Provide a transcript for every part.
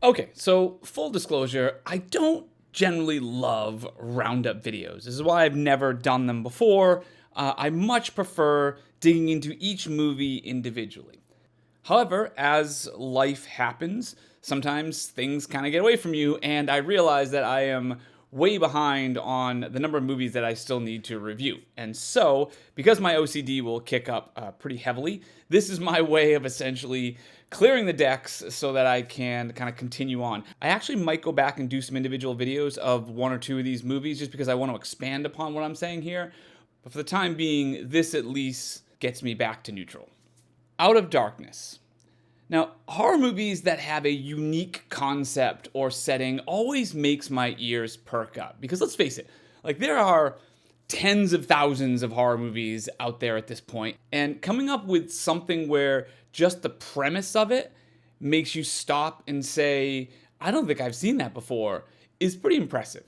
Okay, so full disclosure, I don't generally love Roundup videos. This is why I've never done them before. I much prefer digging into each movie individually. However, as life happens, sometimes things kind of get away from you, and I realize that I am way behind on the number of movies that I still need to review. And so, because my OCD will kick up pretty heavily, this is my way of essentially clearing the decks so that I can kind of continue on. I actually might go back and do some individual videos of one or two of these movies just because I want to expand upon what I'm saying here. But for the time being, this at least gets me back to neutral. Out of Darkness. Now, horror movies that have a unique concept or setting always makes my ears perk up. Because let's face it, like there are tens of thousands of horror movies out there at this point, and coming up with something where just the premise of it makes you stop and say, I don't think I've seen that before, is pretty impressive.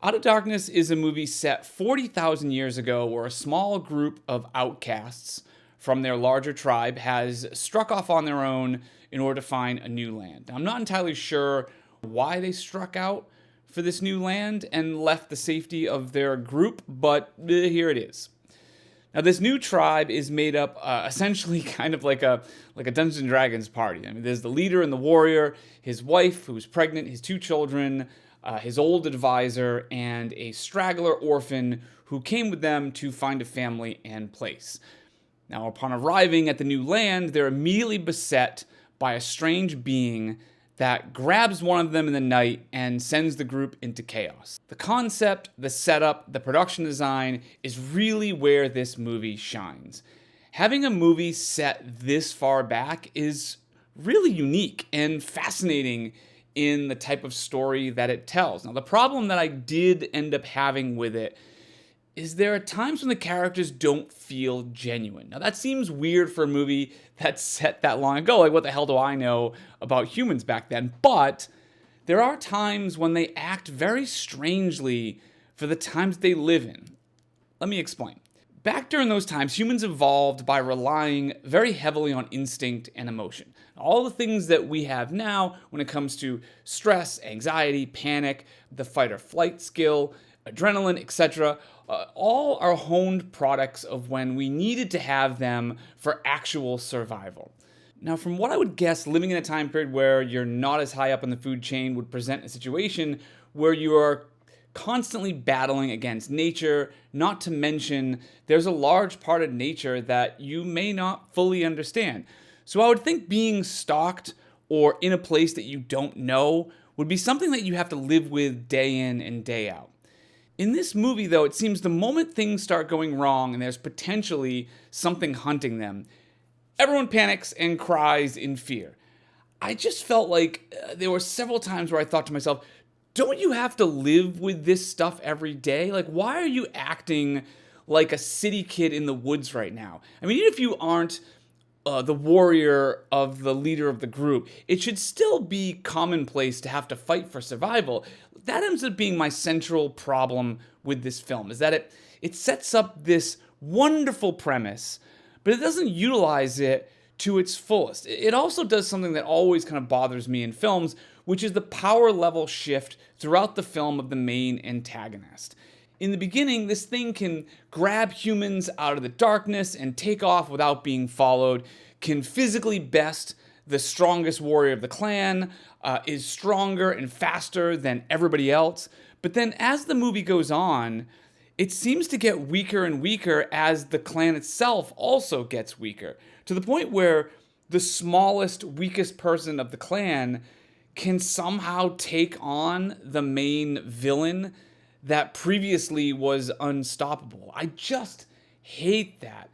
Out of Darkness is a movie set 40,000 years ago where a small group of outcasts from their larger tribe has struck off on their own in order to find a new land. Now, I'm not entirely sure why they struck out for this new land and left the safety of their group, but here it is. Now, this new tribe is made up essentially kind of like a Dungeons and Dragons party. I mean, there's the leader and the warrior, his wife who's pregnant, his two children, his old advisor, and a straggler orphan who came with them to find a family and place. Now, upon arriving at the new land, they're immediately beset by a strange being that grabs one of them in the night and sends the group into chaos. The concept, the setup, the production design is really where this movie shines. Having a movie set this far back is really unique and fascinating in the type of story that it tells. Now, the problem that I did end up having with it is there are times when the characters don't feel genuine. Now, that seems weird for a movie that's set that long ago. Like, what the hell do I know about humans back then? But there are times when they act very strangely for the times they live in. Let me explain. Back during those times, humans evolved by relying very heavily on instinct and emotion. All the things that we have now when it comes to stress, anxiety, panic, the fight or flight skill, adrenaline, etc., all are honed products of when we needed to have them for actual survival. Now, from what I would guess, living in a time period where you're not as high up in the food chain would present a situation where you are constantly battling against nature, not to mention there's a large part of nature that you may not fully understand. So I would think being stalked or in a place that you don't know would be something that you have to live with day in and day out. In this movie, though, it seems the moment things start going wrong and there's potentially something hunting them, everyone panics and cries in fear. I just felt like there were several times where I thought to myself, don't you have to live with this stuff every day? Like, why are you acting like a city kid in the woods right now? I mean, even if you aren't the warrior of the leader of the group, it should still be commonplace to have to fight for survival. That ends up being my central problem with this film, is that it sets up this wonderful premise, but it doesn't utilize it to its fullest. It also does something that always kind of bothers me in films, which is the power level shift throughout the film of the main antagonist. In the beginning, this thing can grab humans out of the darkness and take off without being followed, can physically best the strongest warrior of the clan, is stronger and faster than everybody else. But then as the movie goes on, it seems to get weaker and weaker as the clan itself also gets weaker, to the point where the smallest, weakest person of the clan can somehow take on the main villain that previously was unstoppable. I just hate that.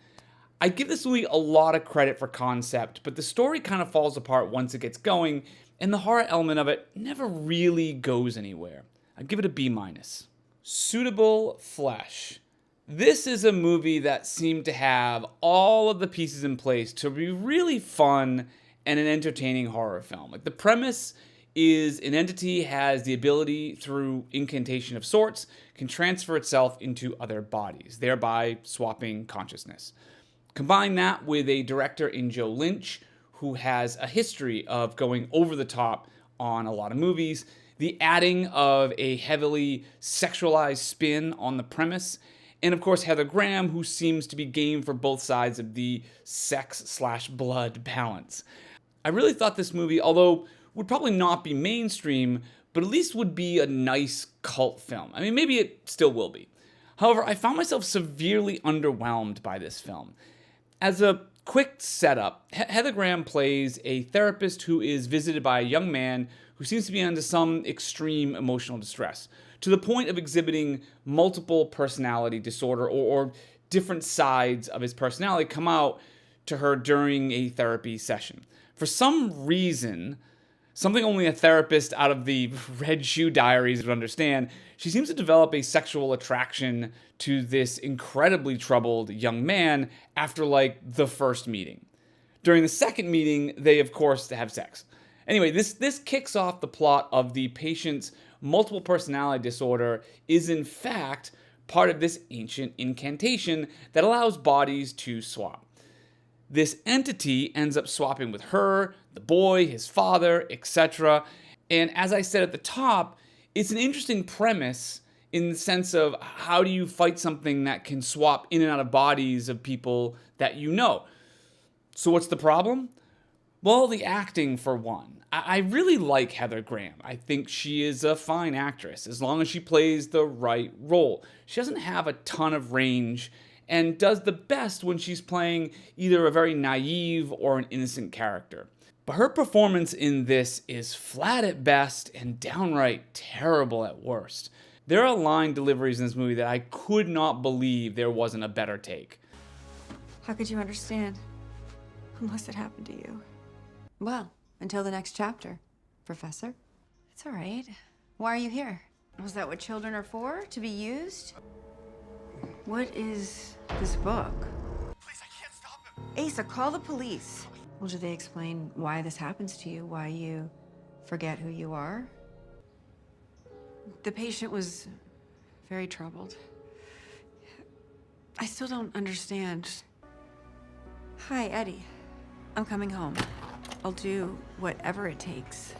I give this movie a lot of credit for concept, but the story kind of falls apart once it gets going, and the horror element of it never really goes anywhere. I'd give it a B-. Suitable Flesh. This is a movie that seemed to have all of the pieces in place to be really fun and an entertaining horror film. Like, the premise is an entity has the ability, through incantation of sorts, can transfer itself into other bodies, thereby swapping consciousness. Combine that with a director in Joe Lynch, who has a history of going over the top on a lot of movies. The adding of a heavily sexualized spin on the premise, and of course Heather Graham, who seems to be game for both sides of the sex/blood balance. I really thought this movie, although would probably not be mainstream, but at least would be a nice cult film. I mean, maybe it still will be. However, I found myself severely underwhelmed by this film. As a quick setup, Heather Graham plays a therapist who is visited by a young man who seems to be under some extreme emotional distress, to the point of exhibiting multiple personality disorder, or different sides of his personality come out to her during a therapy session. For some reason, something only a therapist out of the Red Shoe Diaries would understand, she seems to develop a sexual attraction to this incredibly troubled young man after, like, the first meeting. During the second meeting, they, of course, have sex. Anyway, this kicks off the plot of the patient's multiple personality disorder is, in fact, part of this ancient incantation that allows bodies to swap. This entity ends up swapping with her, the boy, his father, etc. And as I said at the top, it's an interesting premise in the sense of how do you fight something that can swap in and out of bodies of people that you know. So what's the problem? Well, the acting, for one. I really like Heather Graham. I think she is a fine actress, as long as she plays the right role. She doesn't have a ton of range, and does the best when she's playing either a very naive or an innocent character. But her performance in this is flat at best and downright terrible at worst. There are line deliveries in this movie that I could not believe there wasn't a better take. How could you understand? Unless it happened to you. Well, until the next chapter, Professor. It's all right. Why are you here? Was that what children are for? To be used? What is this book? Please, I can't stop him. Asa, call the police. Well, did they explain why this happens to you? Why you forget who you are? The patient was very troubled. I still don't understand. Hi, Eddie. I'm coming home. I'll do whatever it takes.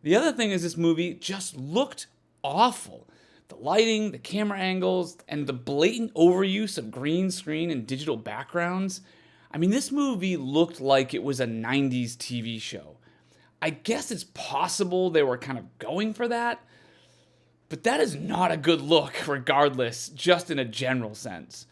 The other thing is this movie just looked awful. The lighting, the camera angles, and the blatant overuse of green screen and digital backgrounds. I mean, this movie looked like it was a 90s TV show. I guess it's possible they were kind of going for that, but that is not a good look regardless, just in a general sense.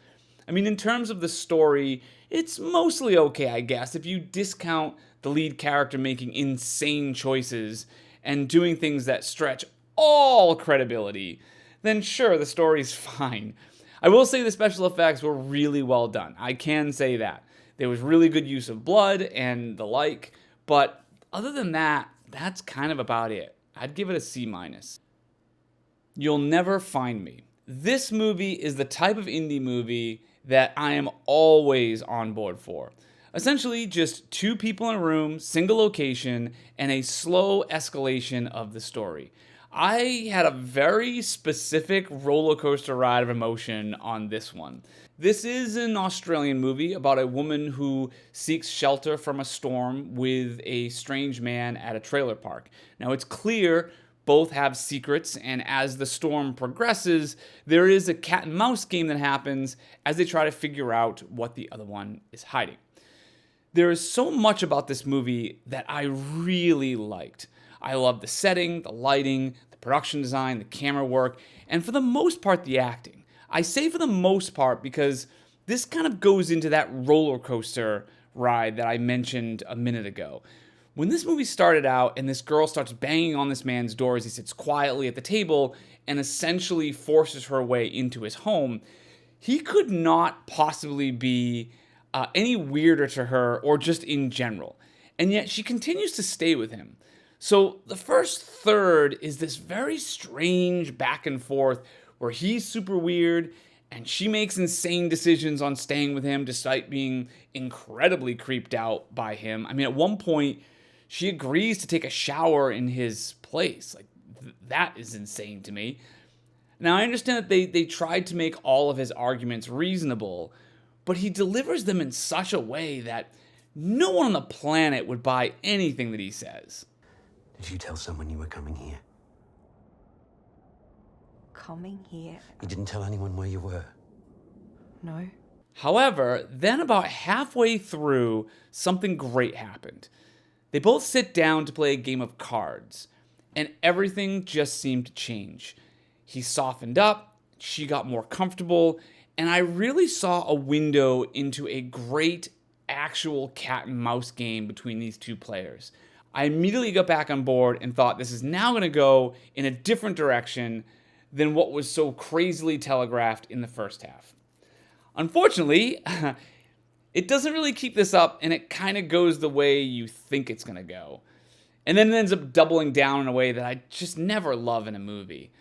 I mean, in terms of the story, it's mostly okay, I guess, if you discount the lead character making insane choices and doing things that stretch all credibility, then sure, the story's fine. I will say the special effects were really well done. I can say that. There was really good use of blood and the like, but other than that, that's kind of about it. I'd give it a C-. You'll Never Find Me. This movie is the type of indie movie that I am always on board for. Essentially, just two people in a room, single location, and a slow escalation of the story. I had a very specific roller coaster ride of emotion on this one. This is an Australian movie about a woman who seeks shelter from a storm with a strange man at a trailer park. Now, it's clear both have secrets, and as the storm progresses, there is a cat and mouse game that happens as they try to figure out what the other one is hiding. There is so much about this movie that I really liked. I love the setting, the lighting, the production design, the camera work, and for the most part, the acting. I say for the most part because this kind of goes into that roller coaster ride that I mentioned a minute ago. When this movie started out and this girl starts banging on this man's door as he sits quietly at the table and essentially forces her way into his home, he could not possibly be any weirder to her or just in general. And yet she continues to stay with him. So the first third is this very strange back and forth where he's super weird and she makes insane decisions on staying with him despite being incredibly creeped out by him. I mean, at one point, she agrees to take a shower in his place. Like, that is insane to me. Now, I understand that they tried to make all of his arguments reasonable, but he delivers them in such a way that no one on the planet would buy anything that he says. Did you tell someone you were coming here? Coming here? You didn't tell anyone where you were? No. However, then about halfway through, something great happened. They both sit down to play a game of cards, and everything just seemed to change. He softened up, she got more comfortable, and I really saw a window into a great actual cat and mouse game between these two players. I immediately got back on board and thought this is now going to go in a different direction than what was so crazily telegraphed in the first half. Unfortunately, it doesn't really keep this up, and it kind of goes the way you think it's going to go. And then it ends up doubling down in a way that I just never love in a movie.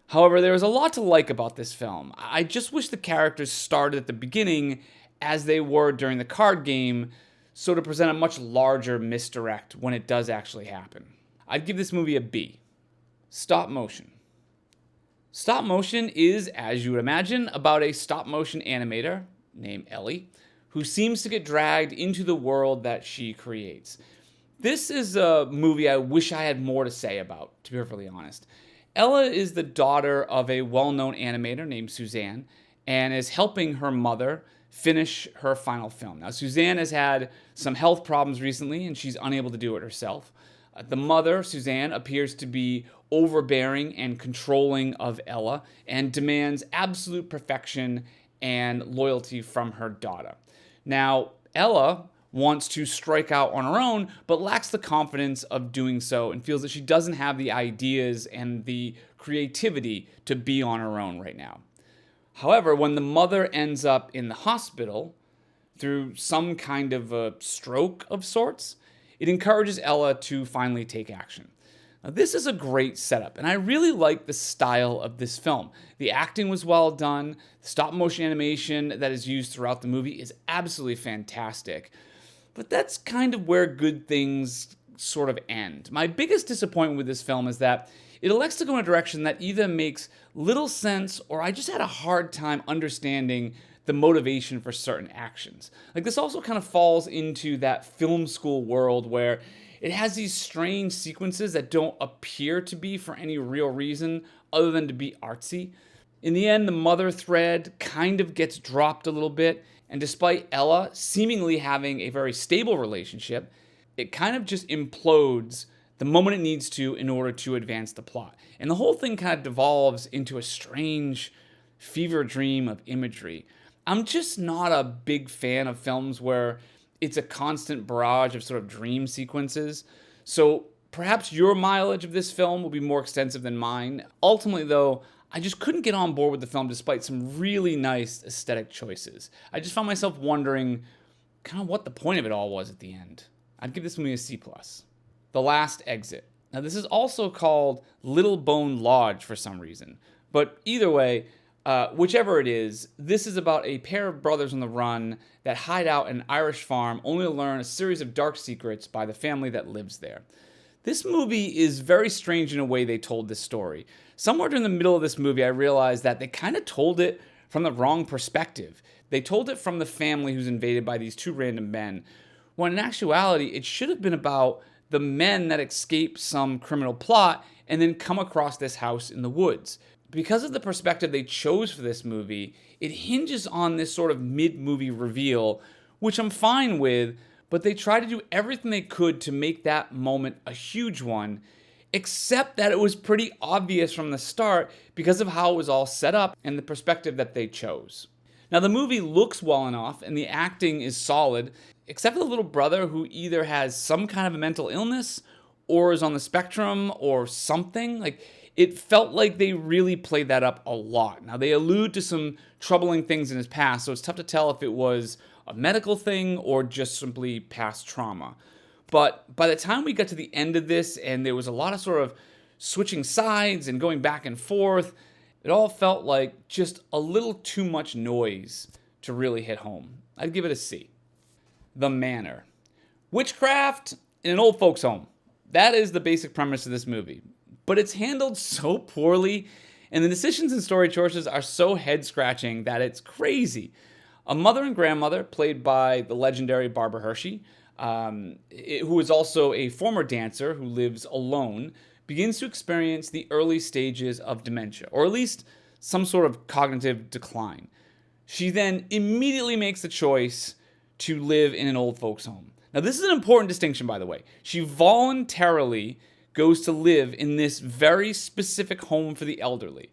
However, there was a lot to like about this film. I just wish the characters started at the beginning as they were during the card game, so to present a much larger misdirect when it does actually happen. I'd give this movie a B. Stop motion. Stop motion is, as you would imagine, about a stop motion animator named Ellie, who seems to get dragged into the world that she creates. This is a movie I wish I had more to say about, to be perfectly honest. Ella is the daughter of a well-known animator named Suzanne, and is helping her mother finish her final film. Now, Suzanne has had some health problems recently, and she's unable to do it herself. The mother, Suzanne, appears to be overbearing and controlling of Ella, and demands absolute perfection and loyalty from her daughter. Now, Ella wants to strike out on her own, but lacks the confidence of doing so and feels that she doesn't have the ideas and the creativity to be on her own right now. However, when the mother ends up in the hospital through some kind of a stroke of sorts, it encourages Ella to finally take action. Now, this is a great setup, and I really like the style of this film. The acting was well done. The stop motion animation that is used throughout the movie is absolutely fantastic. But that's kind of where good things sort of end. My biggest disappointment with this film is that it elects to go in a direction that either makes little sense or I just had a hard time understanding the motivation for certain actions. Like, this also kind of falls into that film school world where it has these strange sequences that don't appear to be for any real reason other than to be artsy. In the end, the mother thread kind of gets dropped a little bit, and despite Ella seemingly having a very stable relationship, it kind of just implodes the moment it needs to in order to advance the plot. And the whole thing kind of devolves into a strange fever dream of imagery. I'm just not a big fan of films where it's a constant barrage of sort of dream sequences. So perhaps your mileage of this film will be more extensive than mine. Ultimately, though, I just couldn't get on board with the film despite some really nice aesthetic choices. I just found myself wondering kind of what the point of it all was at the end. I'd give this movie a C+. The Last Exit. Now, this is also called Little Bone Lodge for some reason. But either way, whichever it is, this is about a pair of brothers on the run that hide out in an Irish farm only to learn a series of dark secrets by the family that lives there. This movie is very strange in a way they told this story. Somewhere during the middle of this movie, I realized that they kind of told it from the wrong perspective. They told it from the family who's invaded by these two random men, when in actuality, it should have been about the men that escape some criminal plot and then come across this house in the woods. Because of the perspective they chose for this movie, it hinges on this sort of mid-movie reveal, which I'm fine with, but they tried to do everything they could to make that moment a huge one, except that it was pretty obvious from the start because of how it was all set up and the perspective that they chose. Now, the movie looks well enough and the acting is solid, except for the little brother who either has some kind of a mental illness or is on the spectrum or something. Like, it felt like they really played that up a lot. Now, they allude to some troubling things in his past, so it's tough to tell if it was a medical thing or just simply past trauma. But by the time we got to the end of this and there was a lot of sort of switching sides and going back and forth, it all felt like just a little too much noise to really hit home. I'd give it a C. The Manor. Witchcraft in an old folks' home. That is the basic premise of this movie. But it's handled so poorly, and the decisions and story choices are so head-scratching that it's crazy. A mother and grandmother, played by the legendary Barbara Hershey, who is also a former dancer who lives alone, begins to experience the early stages of dementia, or at least some sort of cognitive decline. She then immediately makes the choice to live in an old folks' home. Now, this is an important distinction, by the way. She voluntarily goes to live in this very specific home for the elderly.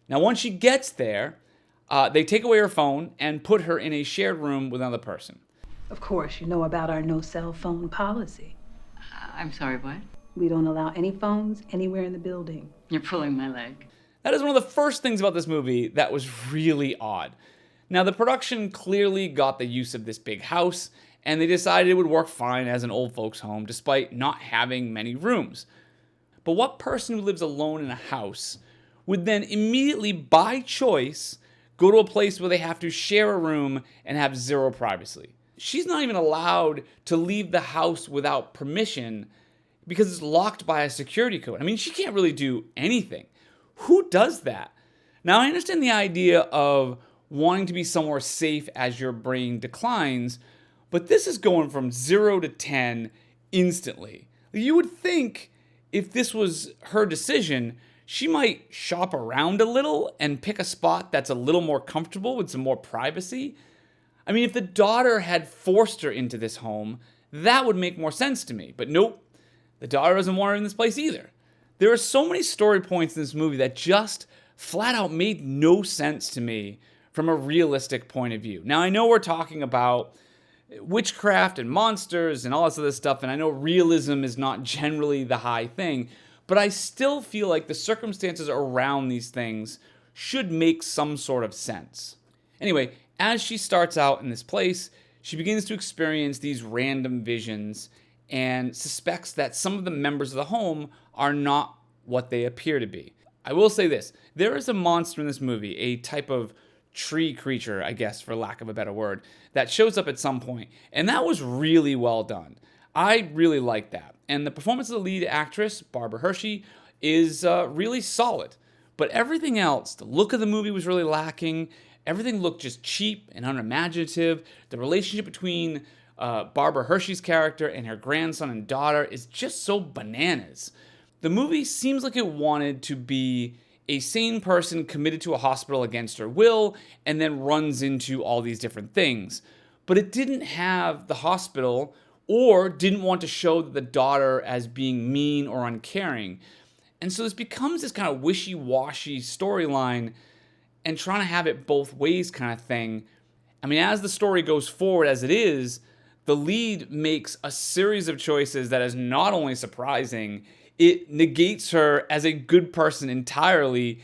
Now, once she gets there, they take away her phone and put her in a shared room with another person. Of course, you know about our no cell phone policy. I'm sorry, what? We don't allow any phones anywhere in the building. You're pulling my leg. That is one of the first things about this movie that was really odd. Now, the production clearly got the use of this big house, and they decided it would work fine as an old folks' home despite not having many rooms. But what person who lives alone in a house would then immediately, by choice, go to a place where they have to share a room and have zero privacy? She's not even allowed to leave the house without permission because it's locked by a security code. I mean, she can't really do anything. Who does that? Now, I understand the idea of wanting to be somewhere safe as your brain declines, but this is going from 0 to 10 instantly. You would think if this was her decision, she might shop around a little and pick a spot that's a little more comfortable with some more privacy. I mean, if the daughter had forced her into this home, that would make more sense to me. But nope, the daughter doesn't want her in this place either. There are so many story points in this movie that just flat out made no sense to me from a realistic point of view. Now, I know we're talking about witchcraft and monsters and all this other stuff, and I know realism is not generally the high thing, but I still feel like the circumstances around these things should make some sort of sense. Anyway, as she starts out in this place, she begins to experience these random visions and suspects that some of the members of the home are not what they appear to be. I will say this, there is a monster in this movie, a type of tree creature, I guess, for lack of a better word, that shows up at some point, and that was really well done. I really like that. And the performance of the lead actress, Barbara Hershey, is really solid. But everything else, the look of the movie was really lacking. Everything looked just cheap and unimaginative. The relationship between Barbara Hershey's character and her grandson and daughter is just so bananas. The movie seems like it wanted to be a sane person committed to a hospital against her will and then runs into all these different things. But it didn't have the hospital or didn't want to show the daughter as being mean or uncaring. And so this becomes this kind of wishy-washy storyline and trying to have it both ways kind of thing. I mean, as the story goes forward as it is, the lead makes a series of choices that is not only surprising, it negates her as a good person entirely,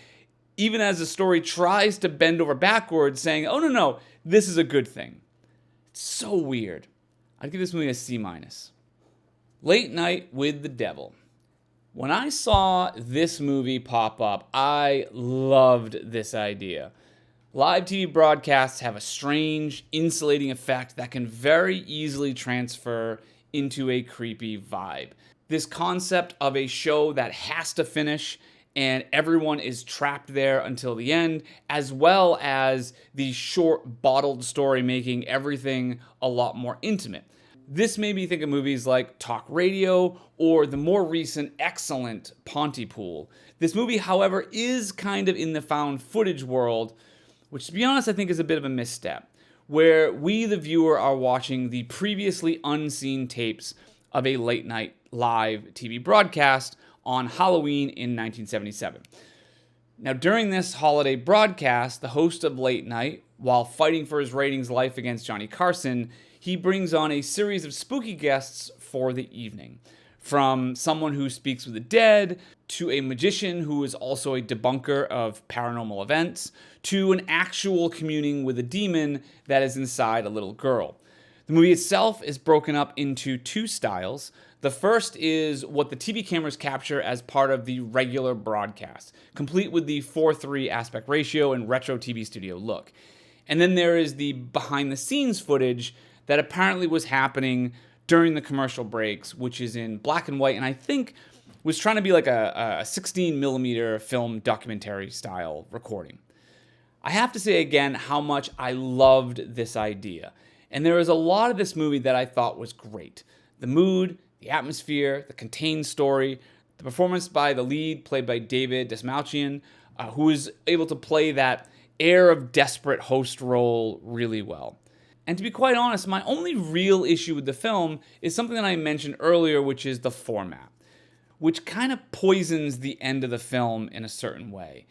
even as the story tries to bend over backwards saying, oh no, this is a good thing. It's so weird. I'd give this movie a C-. Late Night with the Devil. When I saw this movie pop up, I loved this idea. Live TV broadcasts have a strange, insulating effect that can very easily transfer into a creepy vibe. This concept of a show that has to finish and everyone is trapped there until the end, as well as the short, bottled story making everything a lot more intimate. This made me think of movies like Talk Radio or the more recent excellent Pontypool. This movie, however, is kind of in the found footage world, which to be honest I think is a bit of a misstep, where we the viewer are watching the previously unseen tapes of a late night live TV broadcast on Halloween in 1977. Now, during this holiday broadcast, the host of Late Night, while fighting for his ratings life against Johnny Carson, he brings on a series of spooky guests for the evening. From someone who speaks with the dead, to a magician who is also a debunker of paranormal events, to an actual communing with a demon that is inside a little girl. The movie itself is broken up into two styles. The first is what the TV cameras capture as part of the regular broadcast, complete with the 4:3 aspect ratio and retro TV studio look. And then there is the behind-the-scenes footage that apparently was happening during the commercial breaks, which is in black and white, and I think was trying to be like a 16 millimeter film documentary style recording. I have to say again how much I loved this idea. And there is a lot of this movie that I thought was great. The mood, the atmosphere, the contained story, the performance by the lead, played by David Desmalchian, who is able to play that air of desperate host role really well. And to be quite honest, my only real issue with the film is something that I mentioned earlier, which is the format, which kind of poisons the end of the film in a certain way,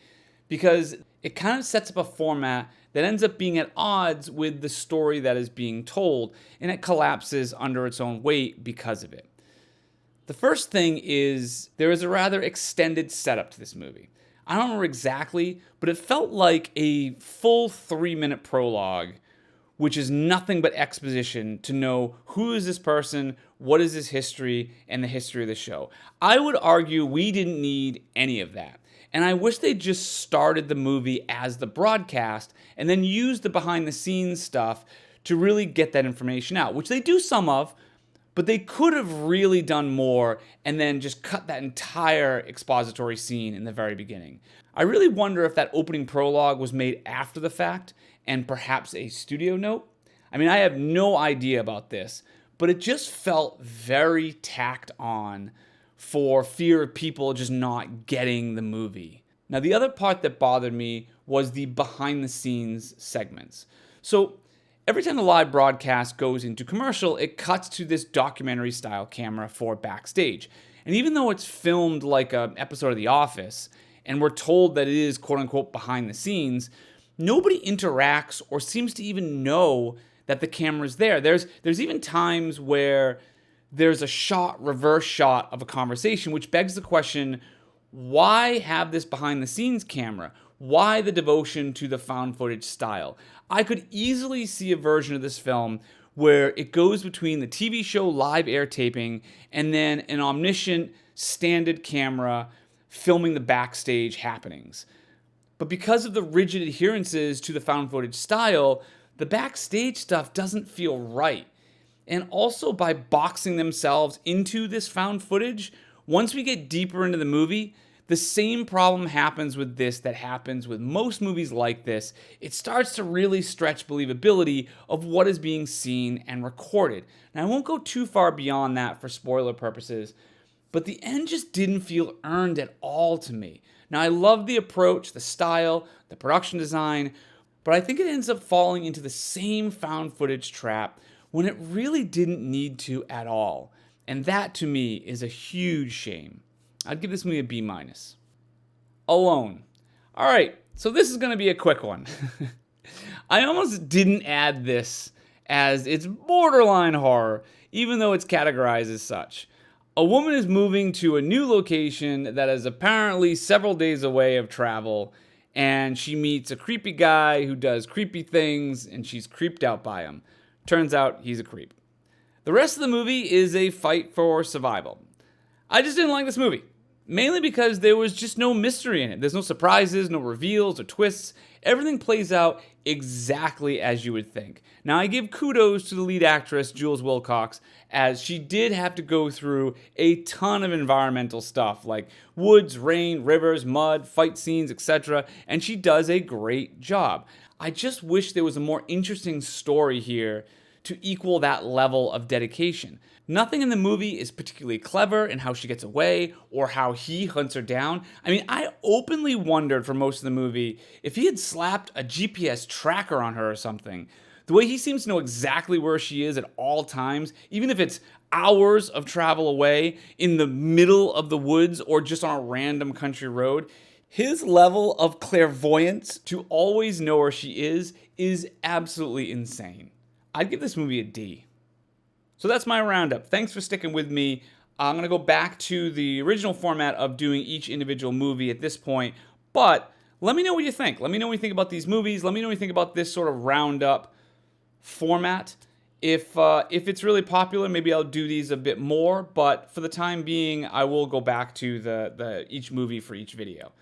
because it kind of sets up a format that ends up being at odds with the story that is being told, and it collapses under its own weight because of it. The first thing is there is a rather extended setup to this movie. I don't remember exactly, but it felt like a full 3-minute prologue, which is nothing but exposition to know who is this person, what is his history, and the history of the show. I would argue we didn't need any of that. And I wish they just started the movie as the broadcast and then used the behind the scenes stuff to really get that information out, which they do some of, but they could have really done more and then just cut that entire expository scene in the very beginning. I really wonder if that opening prologue was made after the fact and perhaps a studio note. I mean, I have no idea about this, but it just felt very tacked on for fear of people just not getting the movie. Now, the other part that bothered me was the behind the scenes segments. So every time the live broadcast goes into commercial, it cuts to this documentary style camera for backstage. And even though it's filmed like an episode of The Office, and we're told that it is quote unquote behind the scenes, nobody interacts or seems to even know that the camera's there. There's even times where there's a reverse shot of a conversation, which begs the question, why have this behind the scenes camera? Why the devotion to the found footage style? I could easily see a version of this film where it goes between the TV show live air taping and then an omniscient standard camera filming the backstage happenings. But because of the rigid adherences to the found footage style, the backstage stuff doesn't feel right. And also by boxing themselves into this found footage, once we get deeper into the movie, the same problem happens with this that happens with most movies like this. It starts to really stretch believability of what is being seen and recorded. Now, I won't go too far beyond that for spoiler purposes, but the end just didn't feel earned at all to me. Now, I love the approach, the style, the production design, but I think it ends up falling into the same found footage trap when it really didn't need to at all. And that, to me, is a huge shame. I'd give this movie a B-. Alone. All right, so this is going to be a quick one. I almost didn't add this as it's borderline horror, even though it's categorized as such. A woman is moving to a new location that is apparently several days away of travel, and she meets a creepy guy who does creepy things, and she's creeped out by him. Turns out he's a creep. The rest of the movie is a fight for survival. I just didn't like this movie, mainly because there was just no mystery in it. There's no surprises, no reveals or twists. Everything plays out exactly as you would think. Now, I give kudos to the lead actress, Jules Wilcox, as she did have to go through a ton of environmental stuff like woods, rain, rivers, mud, fight scenes, etc., and she does a great job. I just wish there was a more interesting story here to equal that level of dedication. Nothing in the movie is particularly clever in how she gets away or how he hunts her down. I mean, I openly wondered for most of the movie if he had slapped a GPS tracker on her or something. The way he seems to know exactly where she is at all times, even if it's hours of travel away in the middle of the woods or just on a random country road, his level of clairvoyance to always know where she is absolutely insane. I'd give this movie a D. So that's my roundup. Thanks for sticking with me. I'm going to go back to the original format of doing each individual movie at this point, but let me know what you think. Let me know what you think about these movies. Let me know what you think about this sort of roundup format. If it's really popular, maybe I'll do these a bit more, but for the time being, I will go back to the each movie for each video.